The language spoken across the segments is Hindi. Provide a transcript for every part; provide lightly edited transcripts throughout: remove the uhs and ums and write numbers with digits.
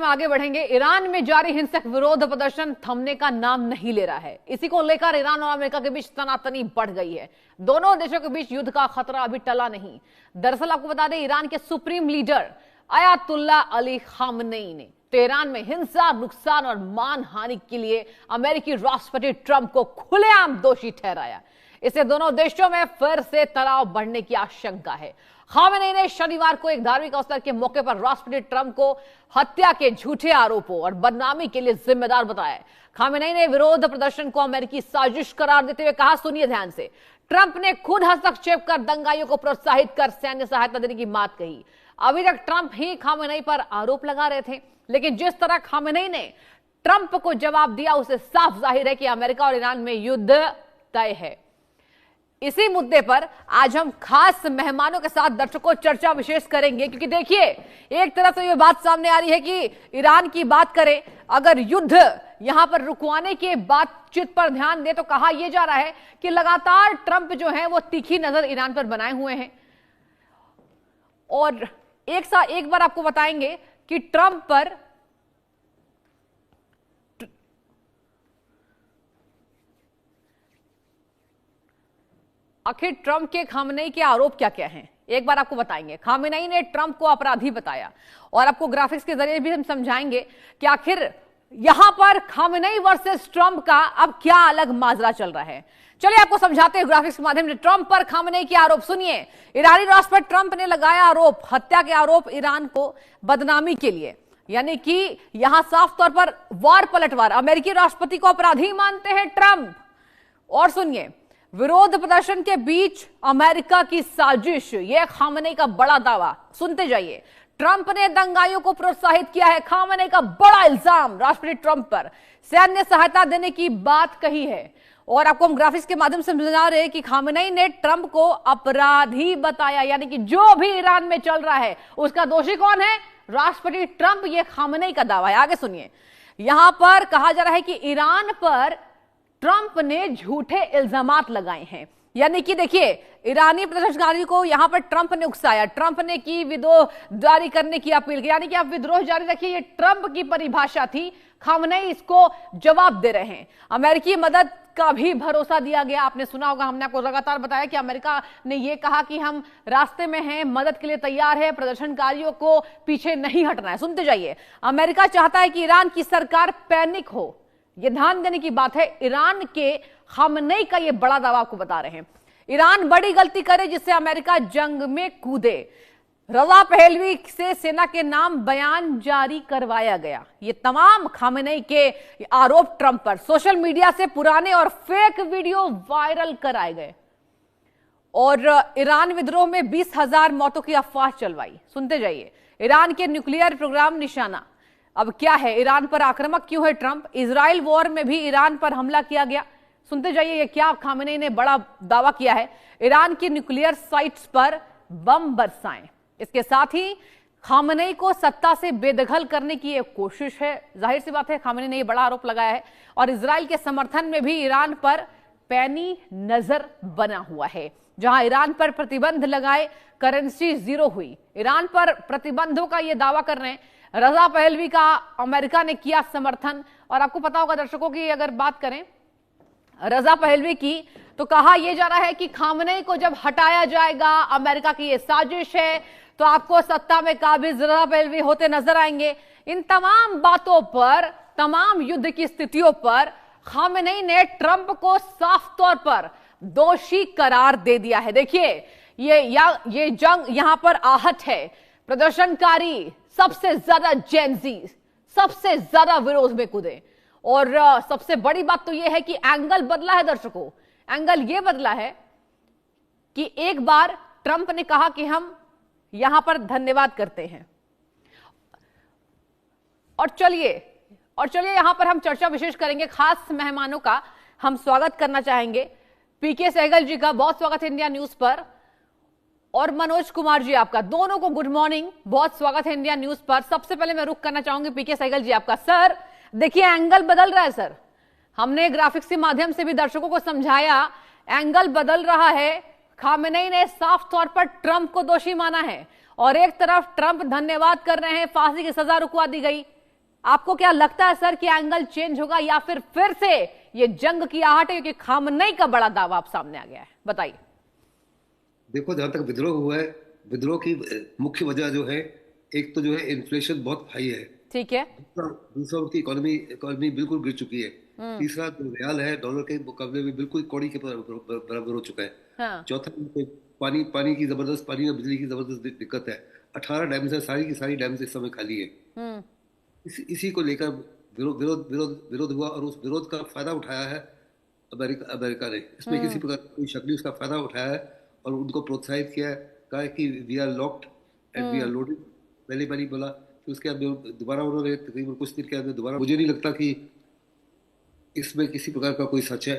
आगे बढ़ेंगे। ईरान में जारी हिंसक विरोध प्रदर्शन थमने का नाम नहीं ले रहा है। इसी को लेकर ईरान और अमेरिका के बीच तनातनी बढ़ गई है। दोनों देशों के बीच युद्ध का खतरा अभी टला नहीं। दरअसल आपको बता दें, ईरान के supreme leader Ayatollah Ali Khamenei ने तेहरान में हिंसा, नुकसान और मानहानि के लिए अमेरिकी राष्ट्रपति ट्रंप को खुलेआम दोषी ठहराया। इससे दोनों देशों में फिर से तनाव बढ़ने की आशंका है। खामेनेई ने शनिवार को एक धार्मिक अवसर के मौके पर राष्ट्रपति ट्रंप को हत्या के झूठे आरोपों और बदनामी के लिए जिम्मेदार बताया। खामेनेई ने विरोध प्रदर्शन को अमेरिकी साजिश करार देते हुए कहा, सुनिए ध्यान से, ट्रंप ने खुद हस्तक्षेप कर दंगाइयों को प्रोत्साहित कर सैन्य सहायता देने की बात कही। अभी तक ट्रंप ही खामेनेई पर आरोप लगा रहे थे, लेकिन जिस तरह खामेनेई ने ट्रंप को जवाब दिया, उससे साफ जाहिर है कि अमेरिका और ईरान में युद्ध तय है। इसी मुद्दे पर आज हम खास मेहमानों के साथ दर्शकों चर्चा विशेष करेंगे, क्योंकि देखिए, एक तरफ तो ये बात सामने आ रही है कि ईरान की बात करें, अगर युद्ध यहां पर रुकवाने के बातचीत पर ध्यान दे तो कहा यह जा रहा है कि लगातार ट्रंप जो है वो तीखी नजर ईरान पर बनाए हुए हैं। और एक बार आपको बताएंगे कि ट्रंप पर आखिर ट्रंप के खामेनेई के आरोप क्या क्या हैं, एक बार आपको बताएंगे। खामेनेई ने ट्रंप को अपराधी बताया और आपको ग्राफिक्स के जरिए भी हम समझाएंगे कि आखिर यहां पर खामेनेई वर्सेस ट्रंप का अब क्या अलग माजरा चल रहा है। चलिए आपको समझाते हैं ग्राफिक्स के माध्यम से। ट्रंप पर खामेनेई के आरोप सुनिए। ईरानी राष्ट्रपति ट्रंप ने लगाया आरोप, हत्या के आरोप ईरान को बदनामी के लिए, यानी कि यहां साफ तौर पर वार पलटवार, अमेरिकी राष्ट्रपति को अपराधी मानते हैं ट्रंप। और सुनिए, विरोध प्रदर्शन के बीच अमेरिका की साजिश, यह खामेनेई का बड़ा दावा, सुनते जाइए। ट्रंप ने दंगाइयों को प्रोत्साहित किया है, खामेनेई का बड़ा इल्जाम राष्ट्रपति ट्रंप पर। सैन्य सहायता देने की बात कही है और आपको हम ग्राफिक्स के माध्यम से समझा रहे हैं कि खामेनेई ने ट्रंप को अपराधी बताया, यानी कि जो भी ईरान में चल रहा है उसका दोषी कौन है? राष्ट्रपति ट्रंप। यह खामेनेई का दावा है। आगे सुनिए, यहां पर कहा जा रहा है कि ईरान पर ट्रंप ने झूठे इल्जामात लगाए हैं, यानी कि देखिए, ईरानी प्रदर्शनकारियों को यहां पर ट्रंप ने उकसाया, ट्रंप ने की विद्रोह जारी करने की अपील की, यानी कि आप विद्रोह जारी रखिए, ये ट्रंप की परिभाषा थी। खामेनेई इसको जवाब दे रहे हैं। अमेरिकी मदद का भी भरोसा दिया गया। आपने सुना होगा, हमने आपको लगातार बताया कि अमेरिका ने यह कहा कि हम रास्ते में हैं, मदद के लिए तैयार है, प्रदर्शनकारियों को पीछे नहीं हटना है। सुनते जाइए, अमेरिका चाहता है कि ईरान की सरकार पैनिक हो, यह ध्यान देने की बात है। ईरान के खामेनेई का यह बड़ा दावा आपको बता रहे हैं। ईरान बड़ी गलती करे जिससे अमेरिका जंग में कूदे। रजा पहलवी से सेना के नाम बयान जारी करवाया गया। ये तमाम खामेनेई के आरोप ट्रंप पर। सोशल मीडिया से पुराने और फेक वीडियो वायरल कराए गए और ईरान विद्रोह में 20,000 मौतों की अफवाह चलवाई। सुनते जाइए, ईरान के न्यूक्लियर प्रोग्राम निशाना। अब क्या है, ईरान पर आक्रामक क्यों है ट्रंप? इजराइल वॉर में भी ईरान पर हमला किया गया। सुनते जाइए, ये क्या खामेनेई ने बड़ा दावा किया है। ईरान की न्यूक्लियर साइट्स पर बम बरसाएं। इसके साथ ही खामेनेई को सत्ता से बेदखल करने की एक कोशिश है। जाहिर सी बात है, खामेनेई ने यह बड़ा आरोप लगाया है और इजराइल के समर्थन में भी ईरान पर पैनी नजर बना हुआ है। जहां ईरान पर प्रतिबंध लगाए, करेंसी जीरो हुई। ईरान पर प्रतिबंधों का यह दावा कर रहे हैं। रजा पहलवी का अमेरिका ने किया समर्थन। और आपको पता होगा दर्शकों की, अगर बात करें रजा पहलवी की, तो कहा यह जा रहा है कि खामेनेई को जब हटाया जाएगा, अमेरिका की यह साजिश है, तो आपको सत्ता में काबिज रजा पहलवी होते नजर आएंगे। इन तमाम बातों पर, तमाम युद्ध की स्थितियों पर खामेनेई ने ट्रंप को साफ तौर पर दोषी करार दे दिया है। देखिए, ये जंग यहां पर आहत है। प्रदर्शनकारी सबसे ज्यादा जेनजी, सबसे ज्यादा विरोध में कूदे। और सबसे बड़ी बात तो यह है कि एंगल बदला है दर्शकों। एंगल यह बदला है कि एक बार ट्रंप ने कहा कि हम यहां पर धन्यवाद करते हैं। और चलिए यहां पर हम चर्चा विशेष करेंगे। खास मेहमानों का हम स्वागत करना चाहेंगे। पीके सहगल जी का बहुत स्वागत है इंडिया न्यूज पर, और मनोज कुमार जी आपका, दोनों को गुड मॉर्निंग, बहुत स्वागत है इंडिया न्यूज पर। सबसे पहले मैं रुख करना चाहूंगी पीके सहगल जी आपका। सर देखिए, एंगल बदल रहा है सर। हमने ग्राफिक्स के माध्यम से भी दर्शकों को समझाया, एंगल बदल रहा है। खामेनेई ने साफ तौर पर ट्रंप को दोषी माना है और एक तरफ ट्रंप धन्यवाद कर रहे हैं, फांसी की सजा रुकवा दी गई। आपको क्या लगता है सर कि एंगल चेंज होगा या फिर से ये जंग की आहट है, क्योंकि खामनेई का बड़ा दावा आप सामने आ गया है? बताइए। देखो, जहां तक विद्रोह हुआ है, विद्रोह की मुख्य वजह जो है, एक तो जो है इन्फ्लेशन बहुत हाई है। ठीक है। दूसरा दूसरा उनकी इकोनॉमी इकोनॉमी बिल्कुल गिर चुकी है। हम्म। तीसरा जो रियाल है डॉलर के मुकाबले में बिल्कुल कौड़ी के बराबर हो चुका है। हाँ। चौथा, उनको पानी और बिजली की जबरदस्त दिक्कत है। 18 डैम्स है, सारी की सारी डैम्स इस समय खाली है। हम्म। इसी को लेकर विरोध हुआ, और उस विरोध का फायदा उठाया है अमेरिका अमेरिका ने। इसमें किसी प्रकार का कोई शक नहीं, उसका फायदा उठाया है और उनको प्रोत्साहित किया है। कहा है कि we are locked and we are loaded. पहले बार ही बोला, कि उसके बाद दोबारा उन्होंने तकरीबन कुछ दिन के बाद दोबारा। मुझे नहीं लगता कि इसमें किसी प्रकार का कोई सच है।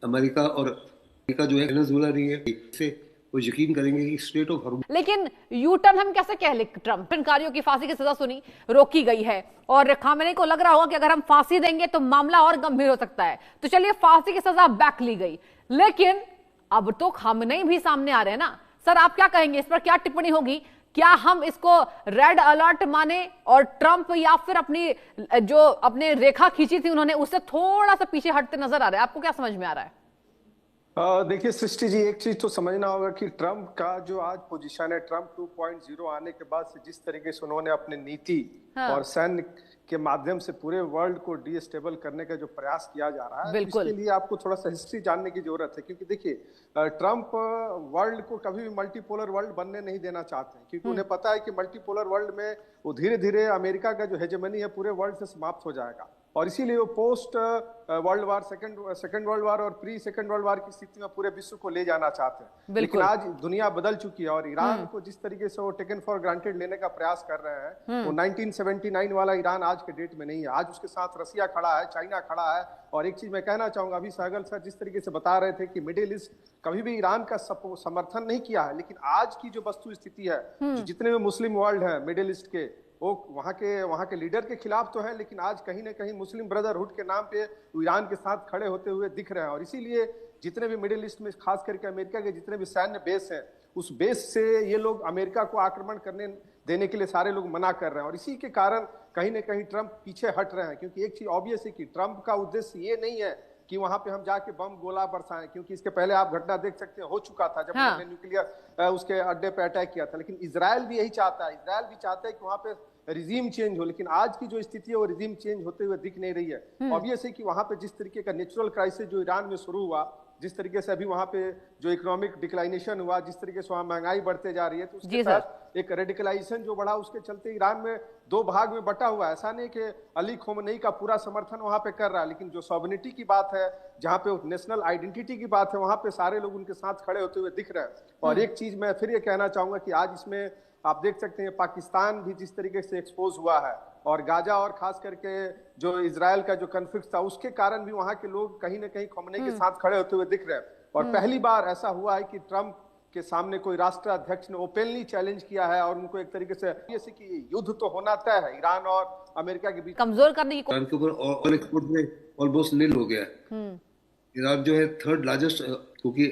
अमेरिका जो है वेनेजुएला नहीं है, इससे वो यकीन करेंगे कि स्ट्रेट ऑफ हॉर्मुज। लेकिन यू टर्न हम कैसे कह ले? ट्रंप कार्यों की फांसी की सजा सुनी, रोकी गई है, और खामेनेई को लग रहा होगा कि अगर हम फांसी देंगे तो मामला और गंभीर हो सकता है, तो चलिए फांसी की सजा बैक ली गई। लेकिन अब तो खामेनेई भी सामने आ रहे हैं ना सर, आप क्या कहेंगे इस पर? क्या टिप्पणी होगी? क्या हम इसको रेड अलर्ट माने और ट्रंप या फिर अपने रेखा खींची थी उन्होंने, उससे थोड़ा सा पीछे हटते नजर आ रहे हैं? आपको क्या समझ में आ रहा है? देखिए सृष्टि जी, एक चीज तो समझना होगा कि ट्रंप का जो आज पोजीशन है, ट्रंप 2.0 आने के बाद से जिस तरीके से उन्होंने अपनी नीति और सैन्य के माध्यम से पूरे वर्ल्ड को डीस्टेबल करने का जो प्रयास किया जा रहा है, इसके लिए आपको थोड़ा सा हिस्ट्री जानने की जरूरत है। क्योंकि देखिए, ट्रंप वर्ल्ड को कभी भी मल्टीपोलर वर्ल्ड बनने नहीं देना चाहते हैं, क्योंकि उन्हें पता है कि मल्टीपोलर वर्ल्ड में वो धीरे धीरे अमेरिका का जो हेजेमनी है पूरे वर्ल्ड से समाप्त हो जाएगा। और इसीलिए वो post world war, second world war और प्री सेकंड वर्ल्ड वार की स्थिति में पूरे विश्व को ले जाना चाहते हैं। लेकिन आज दुनिया बदल चुकी है, और ईरान को जिस तरीके से वो टेकन फॉर ग्रांटेड लेने का प्रयास कर रहे हैं, वो 1979 वाला ईरान आज के डेट में नहीं है। आज उसके साथ रसिया खड़ा है, चाइना खड़ा है। और एक चीज मैं कहना चाहूंगा, अभी सहगल सर जिस तरीके से बता रहे थे कि मिडिल ईस्ट कभी भी ईरान का समर्थन नहीं किया है, लेकिन आज की जो वस्तु स्थिति है, जितने भी मुस्लिम वर्ल्ड है मिडिल ईस्ट के, वो वहां के लीडर के खिलाफ तो है, लेकिन आज कहीं ना कहीं मुस्लिम ब्रदरहुड के नाम पे ईरान के साथ खड़े होते हुए दिख रहे हैं। और इसीलिए जितने भी मिडिल ईस्ट में, खास करके अमेरिका के जितने भी सैन्य बेस हैं, उस बेस से ये लोग अमेरिका को आक्रमण करने देने के लिए सारे लोग मना कर रहे हैं। और इसी के कारण कहीं ना कहीं ट्रंप पीछे हट रहे हैं। क्योंकि एक चीज ऑब्वियस है कि ट्रंप का उद्देश्य ये नहीं है कि वहां पे हम जाके बम गोला बरसाएं, क्योंकि इसके पहले आप घटना देख सकते हैं, हो चुका था जब उन्होंने न्यूक्लियर उसके अड्डे पे अटैक किया था। लेकिन इजराइल भी यही चाहता है, इजराइल भी चाहता है कि वहां पे रिजीम चेंज हो। लेकिन आज की जो स्थिति है वो रिजीम चेंज होते हुए दिख नहीं रही है। ऑब्वियस है कि वहां पे जिस तरीके का नेचुरल क्राइसिस जो ईरान में शुरू हुआ, जिस तरीके से अभी वहां पे जो इकोनॉमिक डिक्लाइनेशन हुआ, जिस तरीके से वहां महंगाई बढ़ते जा रही है, तो उसके साथ एक रेडिकलाइजेशन जो बढ़ा, उसके चलते ईरान में दो भाग में बटा हुआ है। ऐसा नहीं कि अली खोमेनी का पूरा समर्थन वहां पे कर रहा है, लेकिन जो सॉवरेनिटी की बात है, जहां पे नेशनल आइडेंटिटी की बात है, वहां पे सारे लोग उनके साथ खड़े होते हुए दिख रहे हैं। और एक चीज मैं फिर ये कहना चाहूंगा कि आज इसमें आप देख सकते हैं पाकिस्तान भी जिस तरीके से एक्सपोज हुआ है, और गाजा और खास करके जो इजराइल का जो कन्फ्लिक्ट था, उसके कारण भी वहां के लोग कहीं ना कहीं खोमेनी के साथ खड़े होते हुए दिख रहे हैं। और पहली बार ऐसा हुआ है कि ट्रंप के सामने कोई राष्ट्राध्यक्ष ने ओपनली चैलेंज किया है, और उनको एक तरीके से कि युद्ध तो होना तय है ईरान और अमेरिका के बीच, कमजोर करने की ईरान के ऊपर ऑयल एक्सपोर्ट में ऑलमोस्ट नील हो गया है। ईरान जो है थर्ड लार्जेस्ट, क्योंकि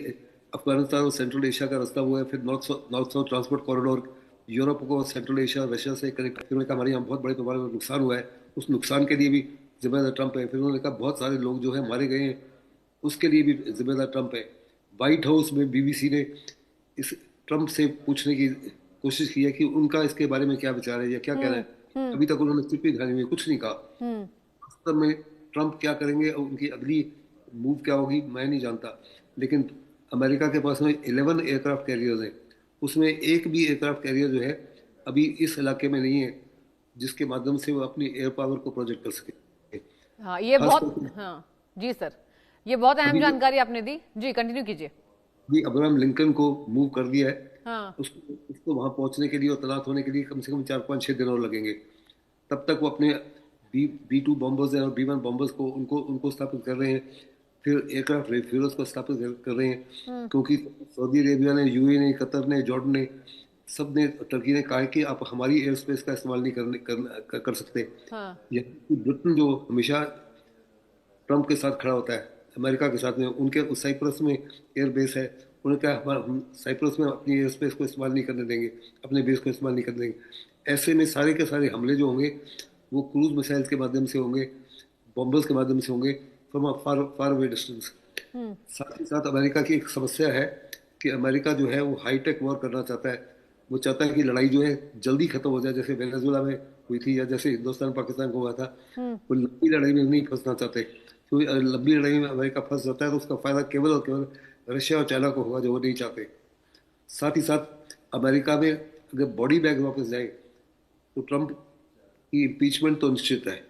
अफगानिस्तान और सेंट्रल एशिया का रास्ता हुआ है, फिर north south transport corridor, Europe को सेंट्रल एशिया रशिया से कनेक्ट करने का हमारे यहाँ बहुत बड़े पैमाने पर नुकसान हुआ है। उस नुकसान के लिए भी जिम्मेदार ट्रंप है। फिर उन्होंने कहा बहुत सारे लोग जो है मारे गए हैं, उसके लिए भी जिम्मेदार ट्रंप है। व्हाइट हाउस में बीबीसी ने इस ट्रंप से पूछने की कोशिश की है कि उनका इसके बारे में क्या विचार है या क्या कहना है। अभी तक उन्होंने चुप्पी दिखाई हुई, कुछ नहीं कहा। वास्तव में ट्रंप क्या करेंगे और उनकी अगली मूव क्या होगी मैं नहीं जानता। लेकिन अमेरिका के पास में 11 एयरक्राफ्ट कैरियर्स हैं, उसमें एक भी एयरक्राफ्ट कैरियर जो है अभी इस इलाके में नहीं है जिसके माध्यम से वो अपनी एयर पावर को प्रोजेक्ट कर सके। हाँ, ये बहुत, हाँ जी सर, ये बहुत अहम जानकारी आपने दी जी, कंटिन्यू कीजिए। भी अब्राहम लिंकन को मूव कर दिया है। हाँ। उसको वहां पहुंचने के लिए और तैनात होने के लिए कम से कम 4-5-6 दिन और लगेंगे। तब तक वो अपने B-2 बॉम्बर्स और B-1 बॉम्बर्स को उनको स्थापित कर रहे हैं। फिर एयरक्राफ्ट रिफ्यूजर्स को स्थापित कर रहे हैं, क्योंकि सऊदी अरेबिया ने, यूएई ने, कतर ने, जॉर्डन ने, सब ने, टर्की ने कहा है कि आप हमारी एयर स्पेस का इस्तेमाल नहीं कर सकते। हाँ। ब्रिटेन जो हमेशा ट्रंप के साथ खड़ा होता है अमेरिका के साथ में, उनके उस साइप्रस में एयर बेस है, उन्होंने कहा हम साइप्रस में अपनी एयर स्पेस को इस्तेमाल नहीं करने देंगे, अपने बेस को इस्तेमाल नहीं करने देंगे। ऐसे में सारे के सारे हमले जो होंगे वो क्रूज मिसाइल्स के माध्यम से होंगे, बॉम्बर्स के माध्यम से होंगे from far far away distance. साथ ही साथ अमेरिका की एक समस्या है कि अमेरिका जो है वो हाईटेक वॉर करना चाहता है। वो चाहता है कि लड़ाई जो है जल्दी खत्म हो जाए, जैसे वेनेजुएला में हुई थी या जैसे हिंदुस्तान पाकिस्तान को हुआ था। वो लंबी लड़ाई में नहीं फंसना चाहते, क्योंकि लंबी लड़ाई में अमेरिका फंस जाता है तो उसका फायदा केवल और केवल रशिया और चाइना को होगा, जो वो नहीं चाहते। साथ ही साथ अमेरिका में अगर बॉडी बैग वापस जाए तो ट्रंप की इम्पीचमेंट तो निश्चित है।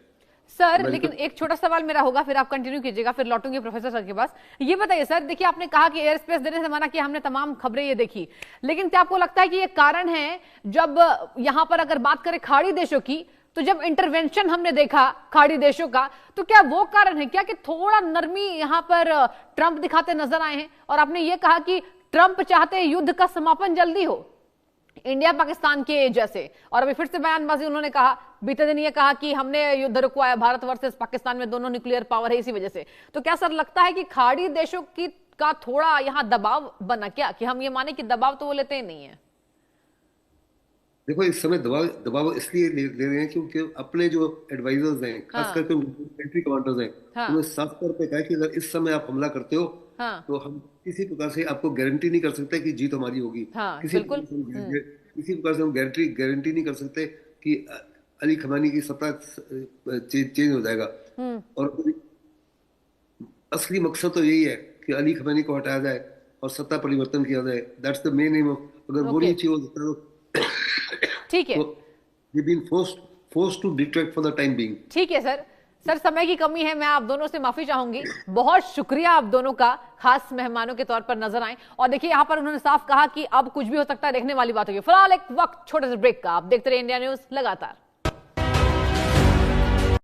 सर लेकिन एक छोटा सवाल मेरा होगा, फिर आप कंटिन्यू कीजिएगा, फिर लौटूंगी प्रोफेसर सर के पास। ये बताइए सर, देखिए आपने कहा कि एयर स्पेस देने से मना किया, हमने तमाम खबरें ये देखी, लेकिन क्या आपको लगता है कि ये कारण है, जब यहां पर अगर बात करें खाड़ी देशों की, तो जब इंटरवेंशन हमने देखा खाड़ी देशों का, तो क्या वो कारण है क्या कि थोड़ा नरमी यहां पर ट्रंप दिखाते नजर आए हैं? और आपने ये कहा कि ट्रंप चाहते युद्ध का समापन जल्दी हो, इंडिया पाकिस्तान के जैसे, और अभी फिर से बयानबाजी उन्होंने कहा, बीते दिन ये कहा कि हमने युद्ध रुकवाया, भारत वर्सेस पाकिस्तान में दोनों न्यूक्लियर पावर है इसी वजह से। तो क्या सर लगता है कि खाड़ी देशों की का थोड़ा यहां दबाव बना क्या, कि हम ये माने कि दबाव तो वो लेते ही नहीं है? देखो इस समय दबाव इसलिए ले रहे हैं क्योंकि अपने जो एडवाइजर्स हैं, खास करके मिलिट्री कमांडर्स हैं, उन्होंने साफ तौर पे कहा कि अगर इस समय आप हमला करते हो तो हम किसी प्रकार से आपको गारंटी नहीं कर सकते कि जीत हमारी होगी। किसी प्रकार से हम गारंटी नहीं कर सकते कि अली खमानी की सत्ता चेंज हो जाएगा। और असली मकसद तो यही है कि अली खमानी को हटाया जाए और सत्ता परिवर्तन किया जाए। That's the main M of, अगर वो नहीं चाहिए हो सकता ठीक है, forced to detract for the time being। ठीक है सर। सर समय की कमी है, मैं आप दोनों से माफी चाहूंगी, बहुत शुक्रिया आप दोनों का, खास मेहमानों के तौर पर नजर आए। और देखिए यहाँ पर उन्होंने साफ कहा कि अब कुछ भी हो सकता है, देखने वाली बात होगी। फिलहाल एक वक्त छोटे से ब्रेक का, आप देखते रहिए इंडिया न्यूज लगातार।